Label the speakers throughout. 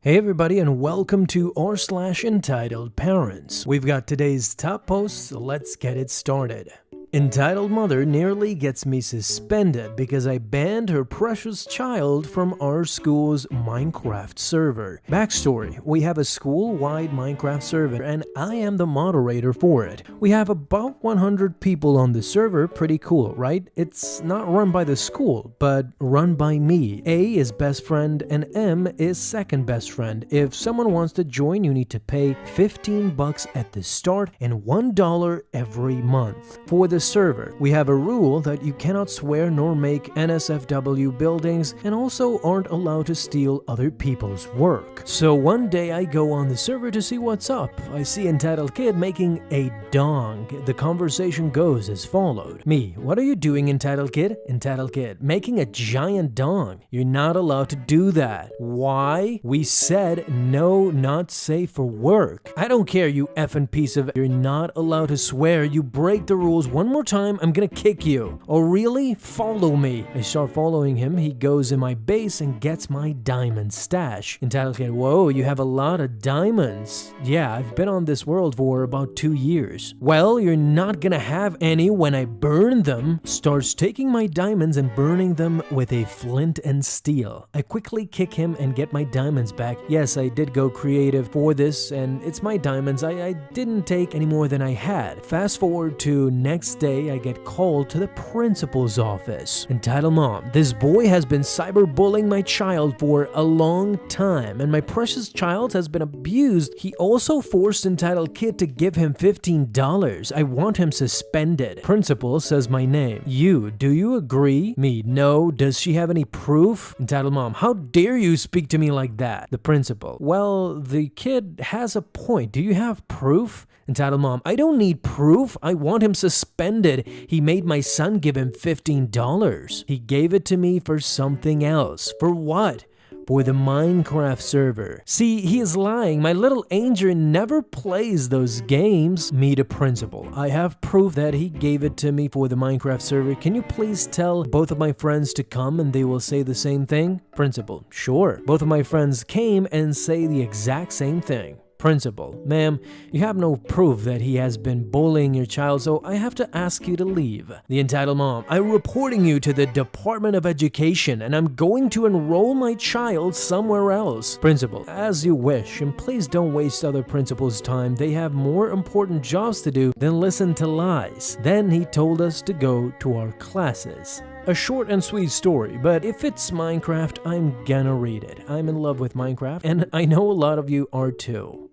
Speaker 1: Hey everybody, and welcome to r/entitled parents. We've got today's top posts, so let's get it started. Entitled mother nearly gets me suspended because I banned her precious child from our school's Minecraft server. Backstory: we have a school-wide Minecraft server and I am the moderator for it. We have about 100 people on the server. Pretty cool, right? It's not run by the school, but run by me. A is best friend and M is second best friend. If someone wants to join, you need to pay $15 at the start and $1 every month. For the server, we have a rule that you cannot swear nor make NSFW buildings and also aren't allowed to steal other people's work. So one day I go on the server to see what's up. I see Entitled Kid making a dong. The conversation goes as followed. Me: what are you doing, Entitled Kid? Entitled Kid: making a giant dong. You're not allowed to do that. Why? We said no, not safe for work. I don't care, you effing piece of... You're not allowed to swear. You break the rules one more time, I'm gonna kick you. Oh really? Follow me. I start following him. He goes in my base and gets my diamond stash. Entitled Kid: whoa, you have a lot of diamonds. Yeah, I've been on this world for about 2 years. Well, you're not gonna have any when I burn them. Starts taking my diamonds and burning them with a flint and steel. I quickly kick him and get my diamonds back. Yes, I did go creative for this and it's my diamonds. I didn't take any more than I had. Fast forward to next day, I get called to the principal's office. Entitled mom: this boy has been cyberbullying my child for a long time and my precious child has been abused. He also forced Entitled Kid to give him $15. I want him suspended. Principal says my name. You: do you agree? Me: no. Does she have any proof? Entitled mom: how dare you speak to me like that? The principal: well, the kid has a point. Do you have proof? Entitled mom: I don't need proof. I want him suspended. He made my son give him $15. He gave it to me for something else. For what? For the Minecraft server. See, he is lying. My little angel never plays those games. Me to principal: I have proof that he gave it to me for the Minecraft server. Can you please tell both of my friends to come and they will say the same thing? Principal: sure. Both of my friends came and say the exact same thing. Principal: ma'am, you have no proof that he has been bullying your child, so I have to ask you to leave. The entitled mom: I'm reporting you to the Department of Education and I'm going to enroll my child somewhere else. Principal: as you wish, and please don't waste other principals' time. They have more important jobs to do than listen to lies. Then he told us to go to our classes. A short and sweet story, but if it's Minecraft, I'm gonna read it. I'm in love with Minecraft, and I know a lot of you are too.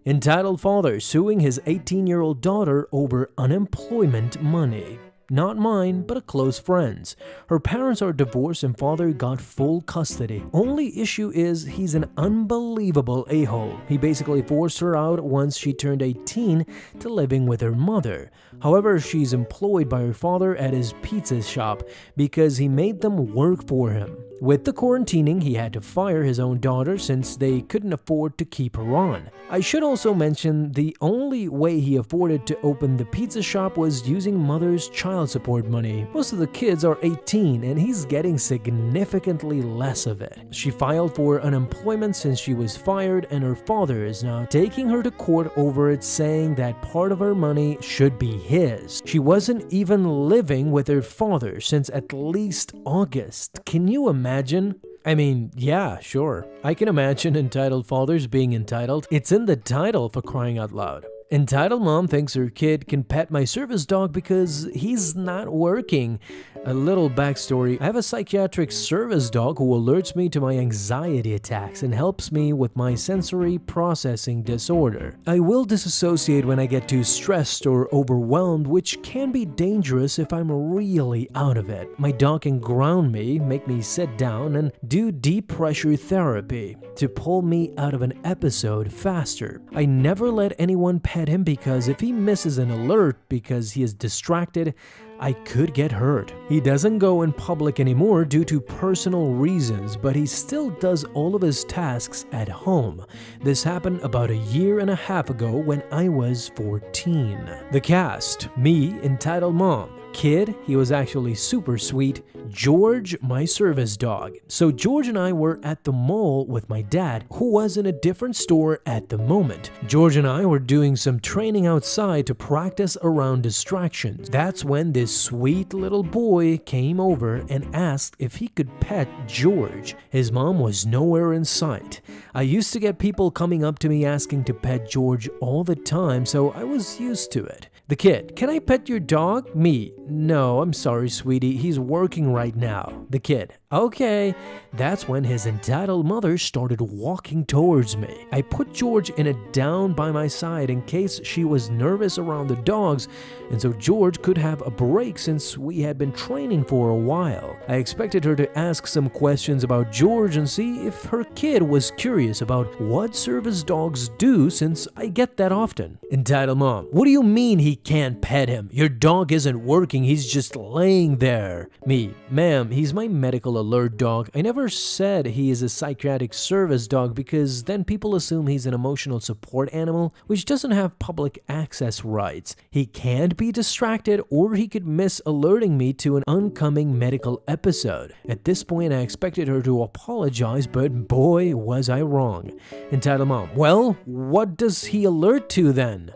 Speaker 1: Entitled father suing his 18-year-old daughter over unemployment money. Not mine, but a close friend's. Her parents are divorced and father got full custody. Only issue is he's an unbelievable a-hole. He basically forced her out once she turned 18 to living with her mother. However, she's employed by her father at his pizza shop because he made them work for him. With the quarantining, he had to fire his own daughter since they couldn't afford to keep her on. I should also mention the only way he afforded to open the pizza shop was using mother's child support money. Most of the kids are 18 and he's getting significantly less of it. She filed for unemployment since she was fired and her father is now taking her to court over it, saying that part of her money should be his. She wasn't even living with her father since at least August. Can you imagine? I mean, yeah, sure. I can imagine entitled fathers being entitled. It's in the title, for crying out loud. Entitled mom thinks her kid can pet my service dog because he's not working. A little backstory: I have a psychiatric service dog who alerts me to my anxiety attacks and helps me with my sensory processing disorder. I will disassociate when I get too stressed or overwhelmed, which can be dangerous if I'm really out of it. My dog can ground me, make me sit down, and do deep pressure therapy to pull me out of an episode faster. I never let anyone pet him because if he misses an alert because he is distracted, I could get hurt. He doesn't go in public anymore due to personal reasons, but he still does all of his tasks at home. This happened about a year and a half ago when I was 14. The cast: me, entitled mom. kid, he was actually super sweet. George, my service dog. So George and I were at the mall with my dad, who was in a different store at the moment. George and I were doing some training outside to practice around distractions. That's when this sweet little boy came over and asked if he could pet George. His mom was nowhere in sight. I used to get people coming up to me asking to pet George all the time, so I was used to it. The kid, can I pet your dog? Me, no, I'm sorry, sweetie, he's working right now. The kid, okay. That's when his entitled mother started walking towards me. I put George in a down by my side in case she was nervous around the dogs, and so George could have a break since we had been training for a while. I expected her to ask some questions about George and see if her kid was curious about what service dogs do, since I get that often. Entitled mom, what do you mean he can't pet him? Your dog isn't working, he's just laying there. Me, ma'am, he's my medical alert dog. I never said he is a psychiatric service dog because then people assume he's an emotional support animal, which doesn't have public access rights. He can't be distracted or he could miss alerting me to an oncoming medical episode. At this point, I expected her to apologize, but boy, was I wrong. Entitled mom, well, what does he alert to then?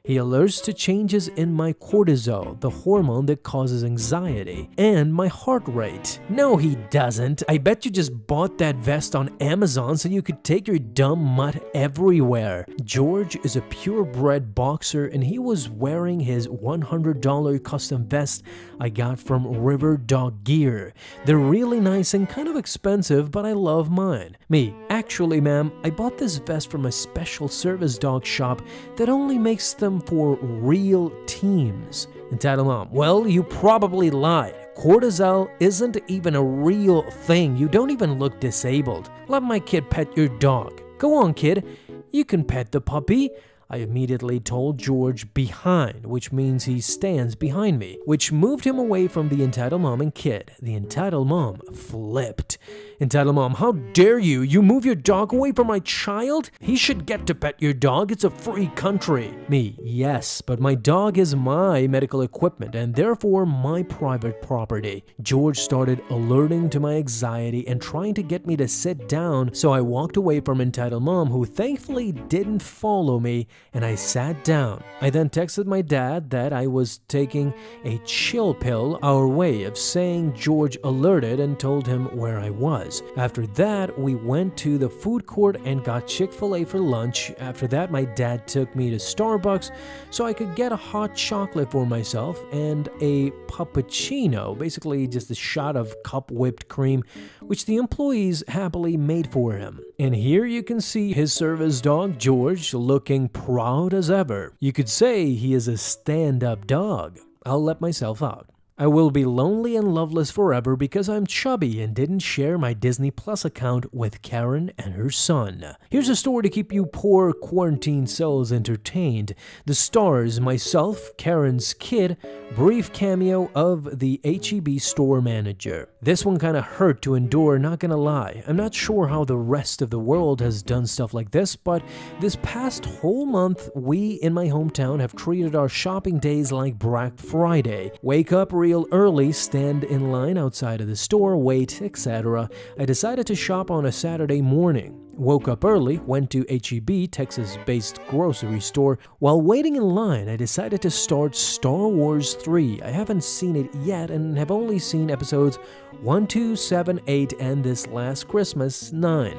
Speaker 1: He alerts to changes in my cortisol, the hormone that causes anxiety, and my heart rate. No, he doesn't. I bet you just bought that vest on Amazon so you could take your dumb mutt everywhere. George is a purebred boxer and he was wearing his $100 custom vest I got from River Dog Gear. They're really nice and kind of expensive, but I love mine. Me, actually ma'am, I bought this vest from a special service dog shop that only makes them for real teams. Entitled mom, well, you probably lied. Cortisol isn't even a real thing. You don't even look disabled. Let my kid pet your dog. Go on, kid. You can pet the puppy. I immediately told George behind, which means he stands behind me, which moved him away from the entitled mom and kid. The entitled mom flipped. Entitled mom, how dare you? You move your dog away from my child? He should get to pet your dog. It's a free country. Me, yes, but my dog is my medical equipment and therefore my private property. George started alerting to my anxiety and trying to get me to sit down, so I walked away from entitled mom, who thankfully didn't follow me, and I sat down. I then texted my dad that I was taking a chill pill, our way of saying George alerted, and told him where I was. After that, we went to the food court and got Chick-fil-A for lunch. After that, my dad took me to Starbucks so I could get a hot chocolate for myself and a puppuccino, basically just a shot of cup whipped cream, which the employees happily made for him. And here you can see his service dog, George, looking proud as ever. You could say he is a stand-up dog. I'll let myself out. I will be lonely and loveless forever because I'm chubby and didn't share my Disney Plus account with Karen and her son. Here's a story to keep you poor quarantine souls entertained. The stars, myself, Karen's kid, brief cameo of the H-E-B store manager. This one kinda hurt to endure, not gonna lie. I'm not sure how the rest of the world has done stuff like this, but this past whole month, we in my hometown have treated our shopping days like Black Friday. Wake up real early, stand in line outside of the store, wait, etc. I decided to shop on a Saturday morning. Woke up early, went to H-E-B, Texas-based grocery store. While waiting in line, I decided to start Star Wars 3. I haven't seen it yet and have only seen episodes 1, 2, 7, 8, and this last Christmas, 9.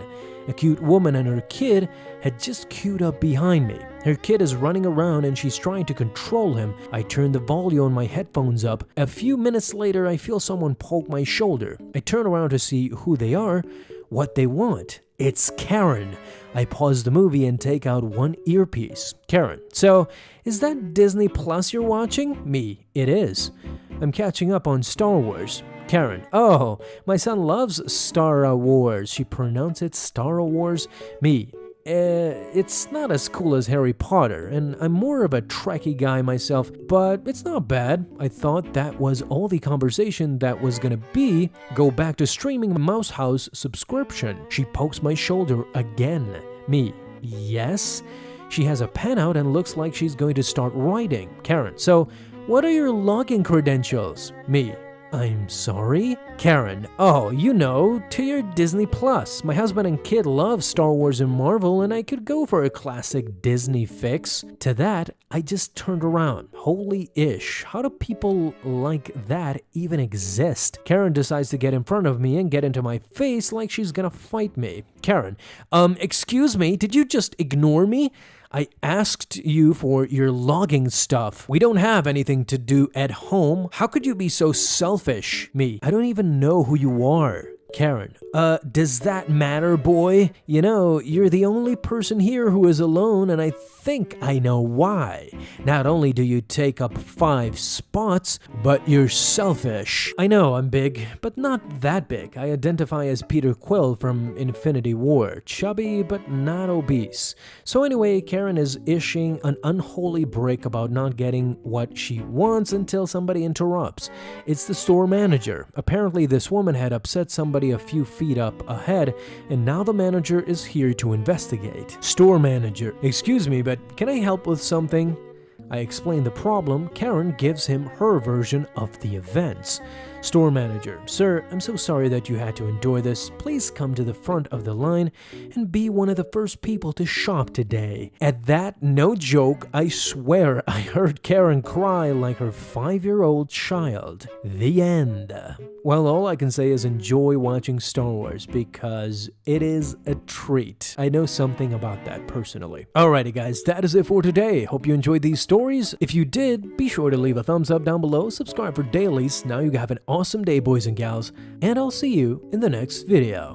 Speaker 1: A cute woman and her kid had just queued up behind me. Her kid is running around and she's trying to control him. I turn the volume on my headphones up. A few minutes later, I feel someone poke my shoulder. I turn around to see who they are, what they want. It's Karen. I pause the movie and take out one earpiece. Karen, so is that Disney Plus you're watching? Me, it is. I'm catching up on Star Wars. Karen, oh, my son loves Star Wars. She pronounced it Star Wars. Me, it's not as cool as Harry Potter, and I'm more of a Trekkie guy myself, but it's not bad. I thought that was all the conversation that was gonna be. Go back to streaming Mouse House subscription. She pokes my shoulder again. Me, yes? She has a pen out and looks like she's going to start writing. Karen, so What are your login credentials? Me. I'm sorry? Karen, oh, you know, to your Disney Plus. My husband and kid love Star Wars and Marvel, and I could go for a classic Disney fix. To that, I just turned around. Holy ish, how do people like that even exist? Karen decides to get in front of me and get into my face like she's gonna fight me. Karen, excuse me, did you just ignore me? I asked you for your logging stuff. We don't have anything to do at home. How could you be so selfish? Me, I don't even know who you are. Karen, does that matter, boy? You know, you're the only person here who is alone, and I think I know why. Not only do you take up 5 spots, but you're selfish. I know I'm big, but not that big. I identify as Peter Quill from Infinity War. Chubby, but not obese. So anyway, Karen is issuing an unholy break about not getting what she wants until somebody interrupts. It's the store manager. Apparently, this woman had upset somebody a few feet up ahead, and now the manager is here to investigate. Store manager, excuse me, but can I help with something? I explain the problem. Karen gives him her version of the events. Store manager, sir, I'm so sorry that you had to endure this. Please come to the front of the line and be one of the first people to shop today. At that, no joke, I swear I heard Karen cry like her 5-year-old child. The end. Well, all I can say is enjoy watching Star Wars because it is a treat. I know something about that personally. Alrighty guys, that is it for today. Hope you enjoyed these stories. If you did, be sure to leave a thumbs up down below, subscribe for dailies. Now you have an awesome day, boys and gals, and I'll see you in the next video.